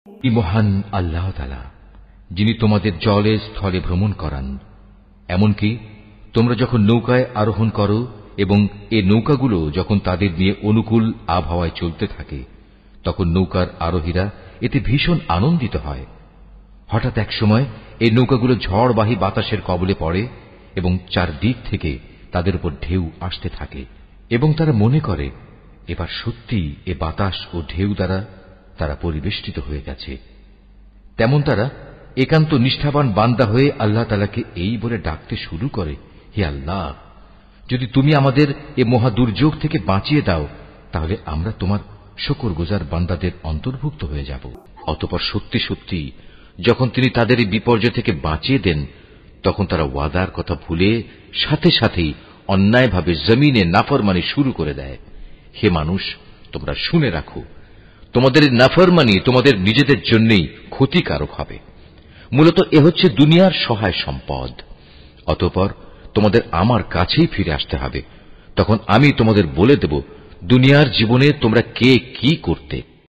এই মহান আল্লাহ তাআলা যিনি তোমাদের জলে স্থলে ভ্রমণ করান, এমনকি তোমরা যখন নৌকায় আরোহণ করো এবং এ নৌকাগুলো যখন তাদের নিয়ে অনুকূল আবহাওয়ায় চলতে থাকে, তখন নৌকার আরোহীরা এতে ভীষণ আনন্দিত হয়। হঠাৎ এক সময় এই নৌকাগুলো ঝড়বাহী বাতাসের কবলে পড়ে এবং চারদিক থেকে তাদের উপর ঢেউ আসতে থাকে এবং তারা মনে করে এবার সত্যি এ বাতাস ও ঢেউ দ্বারা তারা পরিবেষ্টিত হয়ে গেছে। তেমন তারা একান্ত নিষ্ঠাবান বান্দা হয়ে আল্লাহ তাআলাকে এই বলে ডাকতে শুরু করে, হে আল্লাহ, যদি তুমি আমাদের এ মহা দুর্যোগ থেকে বাঁচিয়ে দাও তাহলে আমরা তোমার শুকরগুজার বান্দাদের অন্তর্ভুক্ত হয়ে যাব। অতঃপর সত্যি সত্যি যখন তিনি তাদের এই বিপর্যয় থেকে বাঁচিয়ে দেন, তখন তারা ওয়াদার কথা ভুলে সাথে সাথেই অন্যায়ভাবে জমিনে নাফরমানি শুরু করে দেয়। হে মানুষ, তোমরা শুনে রাখো, তোমাদের এই নাফরমানি তোমাদের নিজেদের জন্যই ক্ষতিকারক হবে। মূলত এ হচ্ছে দুনিয়ার সহায় সম্পদ। অতঃপর তোমাদের আমার কাছেই ফিরে আসতে হবে। তখন আমি তোমাদের বলে দেব দুনিয়ার জীবনে তোমরা কে কি করতে।